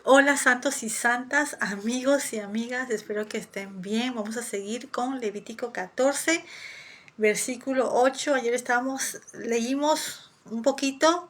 Hola santos y santas, amigos y amigas, espero que estén bien. Vamos a seguir con Levítico 14, versículo 8. Ayer leímos un poquito,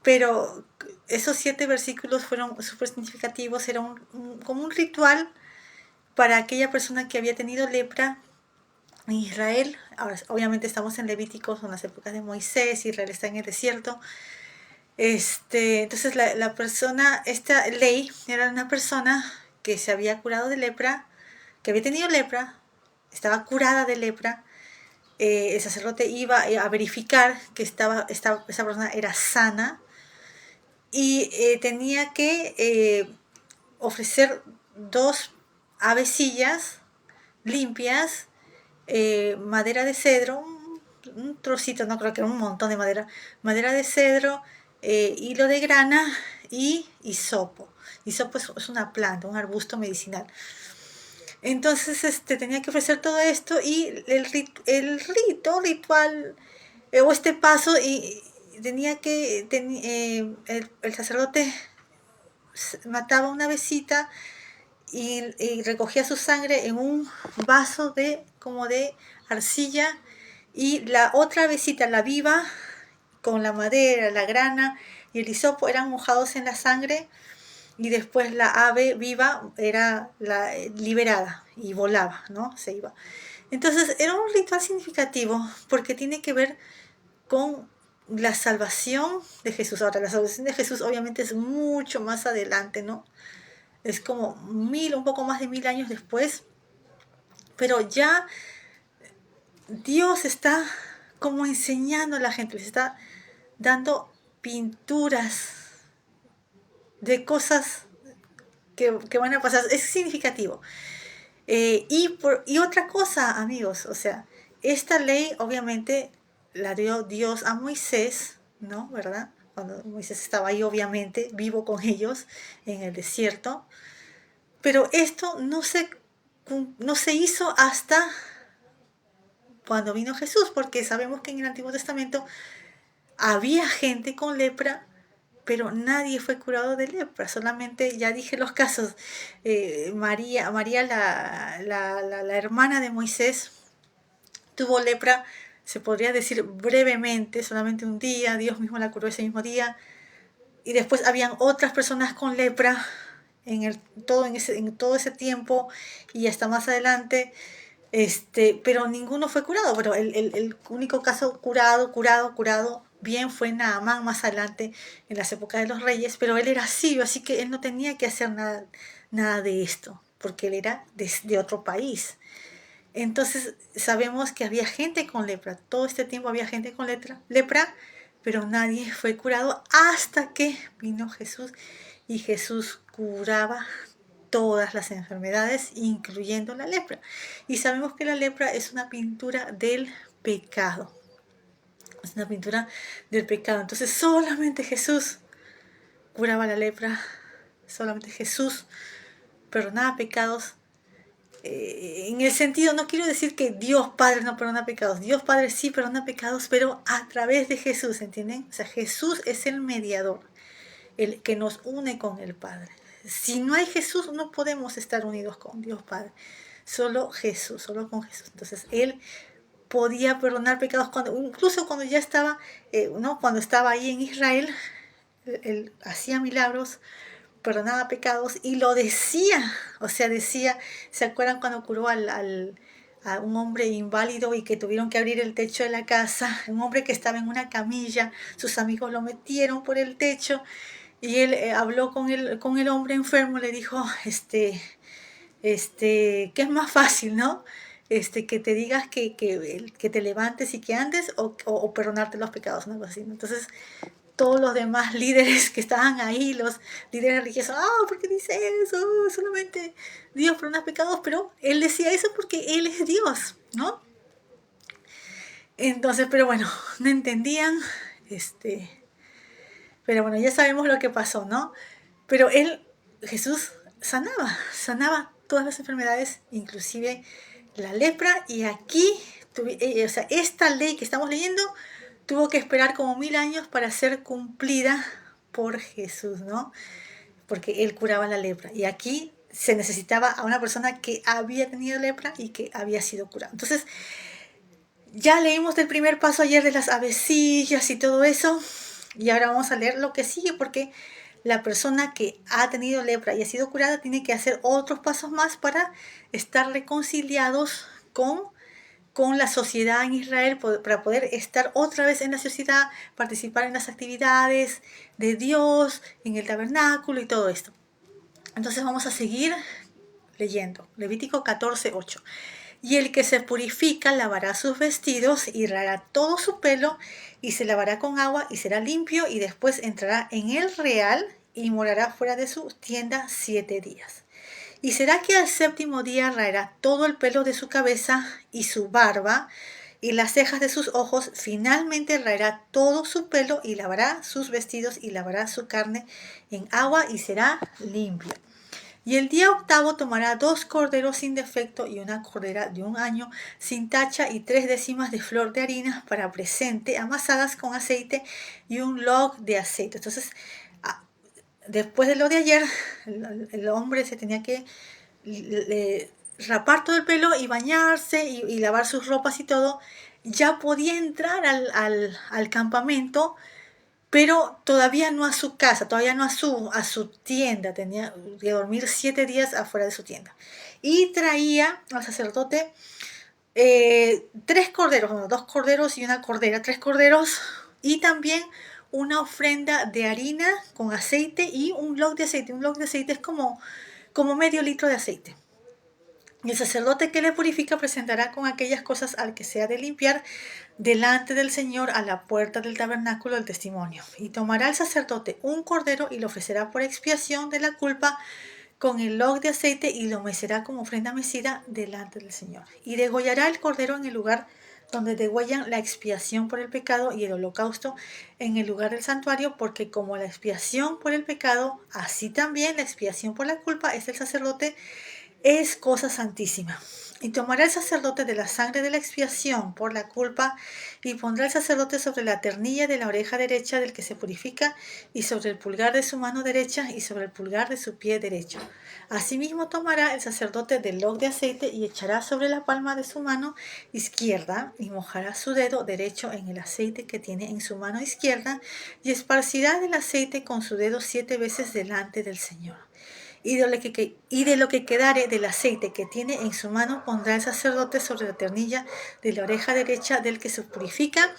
pero esos 7 versículos fueron súper significativos. Era como un ritual para aquella persona que había tenido lepra en Israel. Ahora, obviamente estamos en Levítico, son las épocas de Moisés, Israel está en el desierto. Entonces la persona, esta ley era una persona que se había curado de lepra, que había tenido lepra, estaba curada de lepra. El sacerdote iba a verificar que esa persona era sana y tenía que ofrecer 2 avecillas limpias, madera de cedro, un trocito, no creo que un montón de madera de cedro, hilo de grana y hisopo. Hisopo es una planta, un arbusto medicinal. Entonces tenía que ofrecer todo esto y ritual, o este paso, y tenía que, el sacerdote mataba una besita y recogía su sangre en un vaso como de arcilla, y la otra besita, la viva, con la madera, la grana y el hisopo eran mojados en la sangre, y después la ave viva era liberada y volaba, ¿no? Se iba. Entonces era un ritual significativo porque tiene que ver con la salvación de Jesús. Ahora, la salvación de Jesús obviamente es mucho más adelante, ¿no? Es como un poco más de 1000 años después, pero ya Dios está como enseñando a la gente, les está dando pinturas de cosas que van a pasar. Es significativo. Y otra cosa, amigos, o sea, esta ley obviamente la dio Dios a Moisés, ¿no? ¿Verdad? Cuando Moisés estaba ahí, obviamente, vivo con ellos en el desierto. Pero esto no se hizo hasta cuando vino Jesús, porque sabemos que en el Antiguo Testamento había gente con lepra, pero nadie fue curado de lepra. Solamente, ya dije los casos, María la hermana de Moisés, tuvo lepra, se podría decir brevemente, solamente un día. Dios mismo la curó ese mismo día. Y después habían otras personas con lepra en todo ese tiempo y hasta más adelante. Pero ninguno fue curado. Pero el único caso curado bien fue Naamán más adelante, en las épocas de los reyes, pero él era sirio, así que él no tenía que hacer nada de esto, porque él era de otro país. Entonces sabemos que había gente con lepra, todo este tiempo había gente con lepra, pero nadie fue curado hasta que vino Jesús, y Jesús curaba todas las enfermedades, incluyendo la lepra. Y sabemos que la lepra es una pintura del pecado. Es una pintura del pecado. Entonces solamente Jesús curaba la lepra, solamente Jesús perdonaba pecados. En el sentido, no quiero decir que Dios Padre no perdona pecados. Dios Padre sí perdona pecados, pero a través de Jesús, ¿entienden? O sea, Jesús es el mediador, el que nos une con el Padre. Si no hay Jesús, no podemos estar unidos con Dios Padre. Solo Jesús, solo con Jesús. Entonces, Él podía perdonar pecados incluso cuando ya estaba, ¿no? Cuando estaba ahí en Israel, Él hacía milagros, perdonaba pecados y lo decía. O sea, decía, ¿se acuerdan cuando curó a un hombre inválido y que tuvieron que abrir el techo de la casa? Un hombre que estaba en una camilla, sus amigos lo metieron por el techo, y él habló con el hombre enfermo, le dijo, que es más fácil, ¿no? Que te digas que te levantes y que andes, o perdonarte los pecados, ¿no? Algo así, ¿no? Entonces, todos los demás líderes que estaban ahí, los líderes religiosos, ¿por qué dice eso? Solamente Dios perdona pecados, pero él decía eso porque él es Dios, ¿no? Entonces, pero bueno, no entendían, pero bueno, ya sabemos lo que pasó, ¿no? Pero Jesús sanaba todas las enfermedades, inclusive la lepra. Y aquí, o sea, esta ley que estamos leyendo tuvo que esperar como 1000 años para ser cumplida por Jesús, ¿no? porque él curaba la lepra. Y aquí se necesitaba a una persona que había tenido lepra y que había sido curada. Entonces, ya leímos del primer paso ayer de las avecillas y todo eso, y ahora vamos a leer lo que sigue, porque la persona que ha tenido lepra y ha sido curada tiene que hacer otros pasos más para estar reconciliados con la sociedad en Israel, para poder estar otra vez en la sociedad, participar en las actividades de Dios, en el tabernáculo y todo esto. Entonces vamos a seguir leyendo. Levítico 14:8. Y el que se purifica lavará sus vestidos y rará todo su pelo y se lavará con agua y será limpio, y después entrará en el real y morará fuera de su tienda 7 días. Y será que al séptimo día raerá todo el pelo de su cabeza y su barba y las cejas de sus ojos. Finalmente raerá todo su pelo y lavará sus vestidos y lavará su carne en agua y será limpio. Y el día octavo tomará 2 corderos sin defecto y una cordera de 1 año sin tacha y 3 décimas de flor de harina para presente, amasadas con aceite, y un log de aceite. Entonces, después de lo de ayer, el hombre se tenía que rapar todo el pelo y bañarse y lavar sus ropas y todo. Ya podía entrar al campamento, pero todavía no a su casa, todavía no a su tienda. Tenía que dormir 7 días afuera de su tienda. Y traía al sacerdote 3 corderos, bueno, 2 corderos y una cordera, 3 corderos, y también una ofrenda de harina con aceite y un log de aceite. Un log de aceite es como medio litro de aceite. Y el sacerdote que le purifica presentará con aquellas cosas al que se ha de limpiar delante del Señor a la puerta del tabernáculo del testimonio. Y tomará el sacerdote un cordero y lo ofrecerá por expiación de la culpa con el log de aceite, y lo mecerá como ofrenda mecida delante del Señor. Y degollará el cordero en el lugar donde degüellan la expiación por el pecado y el holocausto, en el lugar del santuario, porque como la expiación por el pecado, así también la expiación por la culpa es del sacerdote, es cosa santísima. Y tomará el sacerdote de la sangre de la expiación por la culpa, y pondrá el sacerdote sobre la ternilla de la oreja derecha del que se purifica, y sobre el pulgar de su mano derecha, y sobre el pulgar de su pie derecho. Asimismo tomará el sacerdote del log de aceite y echará sobre la palma de su mano izquierda, y mojará su dedo derecho en el aceite que tiene en su mano izquierda, y esparcirá del aceite con su dedo 7 veces delante del Señor. Y de lo que quedare del aceite que tiene en su mano pondrá el sacerdote sobre la ternilla de la oreja derecha del que se purifica,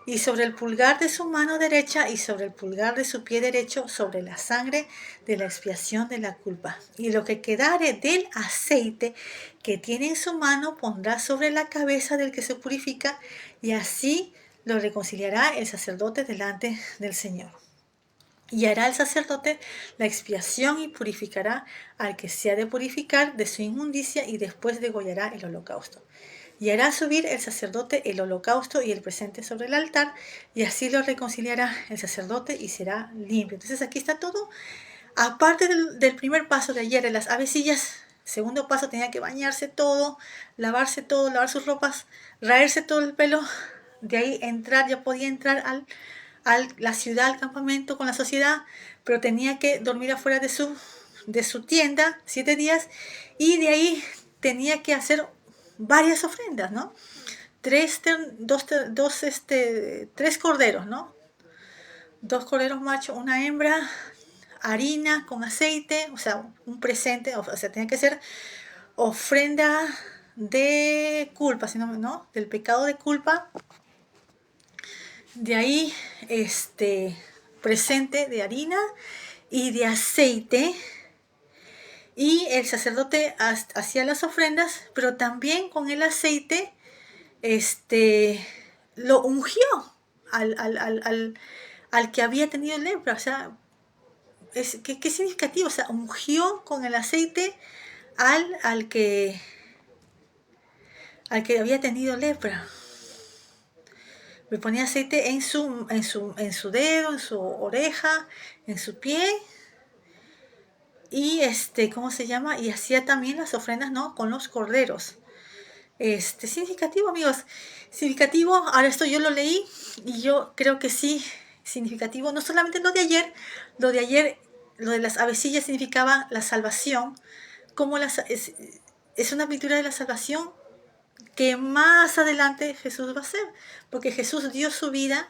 y sobre el pulgar de su mano derecha, y sobre el pulgar de su pie derecho, sobre la sangre de la expiación de la culpa. Y lo que quedare del aceite que tiene en su mano pondrá sobre la cabeza del que se purifica, y así lo reconciliará el sacerdote delante del Señor. Y hará el sacerdote la expiación y purificará al que se ha de purificar de su inmundicia, y después degollará el holocausto. Y hará subir el sacerdote el holocausto y el presente sobre el altar, y así lo reconciliará el sacerdote y será limpio. Entonces aquí está todo. Aparte del primer paso de ayer de las avecillas, segundo paso tenía que bañarse todo, lavar sus ropas, raerse todo el pelo. De ahí ya podía entrar la ciudad, al campamento con la sociedad, pero tenía que dormir afuera de su tienda 7 días, y de ahí tenía que hacer varias ofrendas, ¿no? Tres corderos, ¿no? 2 corderos machos, una hembra, harina con aceite, o sea, un presente, o sea, tenía que ser ofrenda de culpa, ¿no? Del pecado de culpa. De ahí, presente de harina y de aceite. Y el sacerdote hacía las ofrendas, pero también con el aceite, lo ungió al que había tenido lepra. O sea, ¿qué significativo? O sea, ungió con el aceite al que había tenido lepra. Le ponía aceite en su dedo, en su oreja, en su pie. Y ¿cómo se llama? Y hacía también las ofrendas, ¿no? Con los corderos. Significativo, amigos. Significativo. Ahora esto yo lo leí y yo creo que sí, significativo. No solamente lo de ayer lo de las avecillas significaba la salvación, como es una pintura de la salvación que más adelante Jesús va a hacer, porque Jesús dio su vida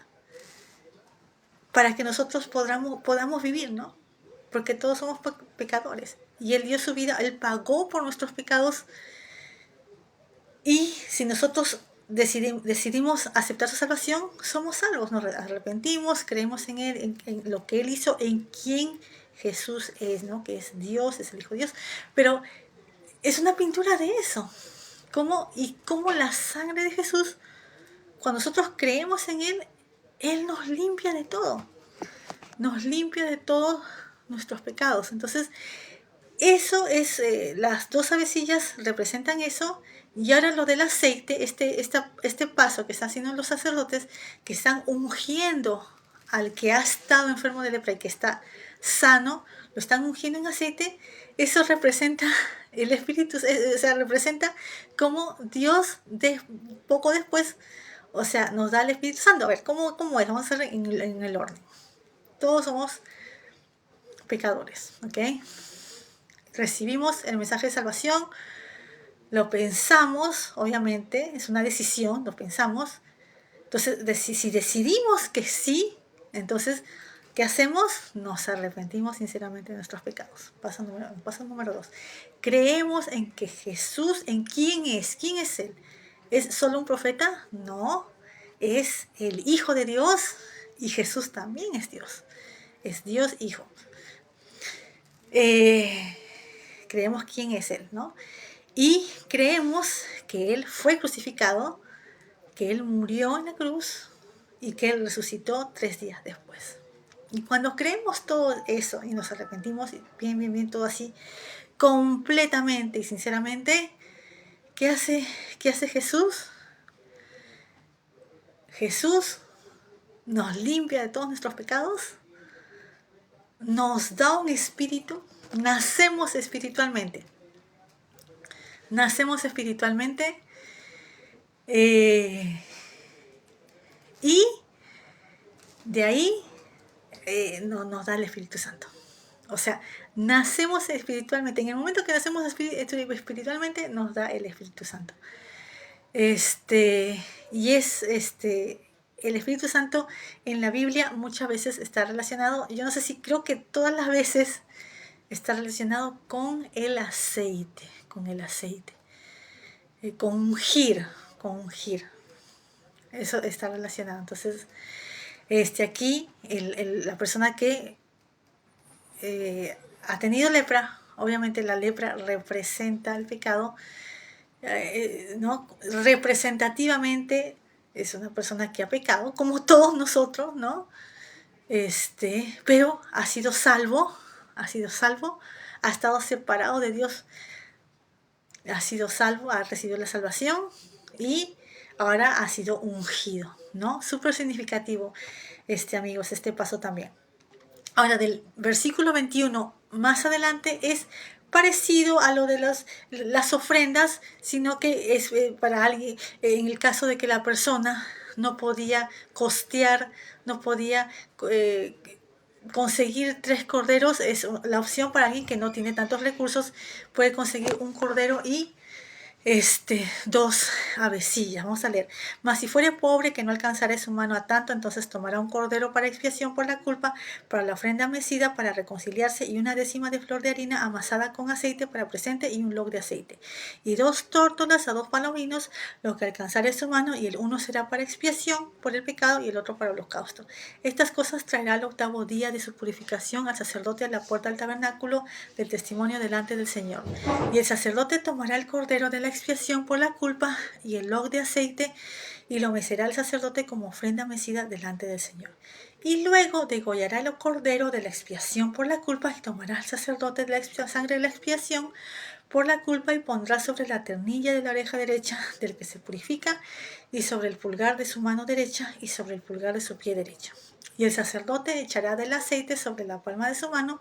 para que nosotros podamos vivir, ¿no? Porque todos somos pecadores. Y Él dio su vida, Él pagó por nuestros pecados. Y si nosotros decidimos aceptar su salvación, somos salvos, nos arrepentimos, creemos en Él, en lo que Él hizo, en quién Jesús es, ¿no? Que es Dios, es el Hijo de Dios. Pero es una pintura de eso. Cómo la sangre de Jesús, cuando nosotros creemos en Él nos limpia de todo. Nos limpia de todos nuestros pecados. Entonces, eso es, las dos avecillas representan eso. Y ahora lo del aceite, este paso que están haciendo los sacerdotes, que están ungiendo al que ha estado enfermo de lepra y que está sano, lo están ungiendo en aceite. Eso representa el Espíritu, o sea, representa cómo Dios poco después, o sea, nos da el Espíritu Santo. A ver, ¿cómo es? Vamos a hacer en el orden. Todos somos pecadores, ¿ok? Recibimos el mensaje de salvación, lo pensamos, obviamente, es una decisión, lo pensamos. Entonces, si decidimos que sí, entonces, ¿qué hacemos? Nos arrepentimos sinceramente de nuestros pecados. Paso número 2. Creemos en que Jesús, ¿en quién es? ¿Quién es Él? ¿Es solo un profeta? No, es el Hijo de Dios y Jesús también es Dios. Es Dios Hijo. Creemos quién es Él, ¿no? Y creemos que Él fue crucificado, que Él murió en la cruz y que Él resucitó 3 días después. Y cuando creemos todo eso y nos arrepentimos, bien, todo así, completamente y sinceramente, ¿qué hace Jesús? Jesús nos limpia de todos nuestros pecados, nos da un espíritu, nacemos espiritualmente. Nacemos espiritualmente y de ahí nos da el Espíritu Santo. O sea, nacemos espiritualmente. En el momento que nacemos espiritualmente, nos da el Espíritu Santo. Y es el Espíritu Santo en la Biblia muchas veces está relacionado, yo no sé si creo que todas las veces está relacionado con el aceite, con ungir. Eso está relacionado. Entonces, aquí la persona que ha tenido lepra, obviamente la lepra representa el pecado, ¿no? Representativamente es una persona que ha pecado, como todos nosotros, ¿no? Pero ha sido salvo, ha estado separado de Dios, ha sido salvo, ha recibido la salvación y ahora ha sido ungido, ¿no? Súper significativo, amigos, este paso también. Ahora, del versículo 21 más adelante es parecido a lo de las ofrendas, sino que es para alguien, en el caso de que la persona no podía costear, no podía conseguir 3 corderos, es la opción para alguien que no tiene tantos recursos, puede conseguir un cordero y 2 avecillas. Vamos a leer. Mas si fuere pobre, que no alcanzare su mano a tanto, entonces tomará un cordero para expiación por la culpa, para la ofrenda mecida, para reconciliarse, y 1/10 de flor de harina amasada con aceite para presente, y un log de aceite. Y 2 tórtolas a 2 palominos, lo que alcanzare su mano, y el uno será para expiación por el pecado, y el otro para holocausto. Estas cosas traerá al 8º día de su purificación al sacerdote a la puerta del tabernáculo del testimonio delante del Señor. Y el sacerdote tomará el cordero de la expiación por la culpa y el log de aceite, y lo mecerá el sacerdote como ofrenda mecida delante del Señor. Y luego degollará el cordero de la expiación por la culpa, y tomará el sacerdote de la sangre de la expiación por la culpa, y pondrá sobre la ternilla de la oreja derecha del que se purifica, y sobre el pulgar de su mano derecha, y sobre el pulgar de su pie derecho. Y el sacerdote echará del aceite sobre la palma de su mano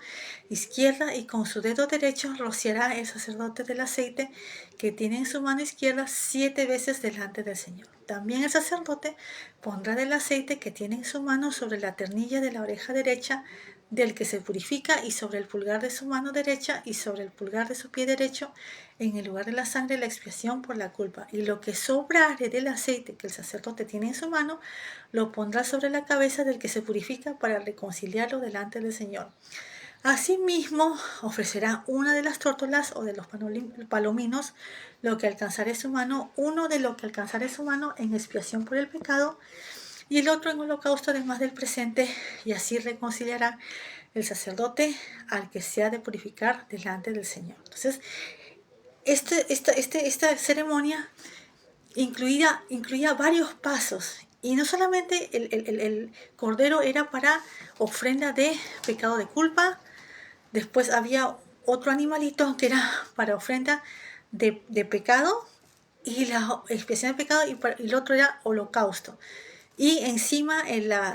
izquierda, y con su dedo derecho rociará el sacerdote del aceite que tiene en su mano izquierda 7 veces delante del Señor. También el sacerdote pondrá del aceite que tiene en su mano sobre la ternilla de la oreja derecha del que se purifica, y sobre el pulgar de su mano derecha y sobre el pulgar de su pie derecho, en el lugar de la sangre, la expiación por la culpa. Y lo que sobrare del aceite que el sacerdote tiene en su mano, lo pondrá sobre la cabeza del que se purifica para reconciliarlo delante del Señor. Asimismo, ofrecerá una de las tórtolas o de los palominos, lo que alcanzare su mano, uno de lo que alcanzare su mano en expiación por el pecado, y el otro en holocausto además del presente, y así reconciliará el sacerdote al que se ha de purificar delante del Señor. Entonces, esta ceremonia incluía varios pasos, y no solamente el cordero era para ofrenda de pecado de culpa. Después había otro animalito que era para ofrenda de pecado, y la expiación de pecado, y el otro era holocausto. Y encima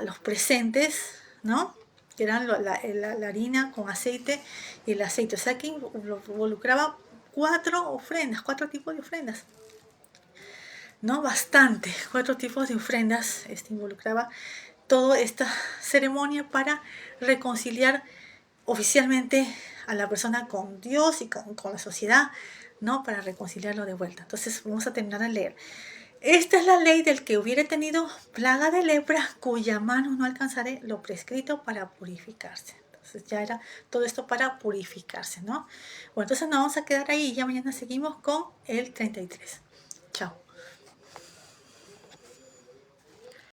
los presentes, ¿no? Que eran la harina con aceite y el aceite. O sea que involucraba 4 ofrendas, 4 tipos de ofrendas. ¿No? Bastante, 4 tipos de ofrendas involucraba toda esta ceremonia para reconciliar oficialmente a la persona con Dios y con la sociedad, ¿no? Para reconciliarlo de vuelta. Entonces vamos a terminar de leer. Esta es la ley del que hubiere tenido plaga de lepra, cuya mano no alcanzaré lo prescrito para purificarse. Entonces ya era todo esto para purificarse, ¿no? Bueno, entonces nos vamos a quedar ahí y ya mañana seguimos con el 33.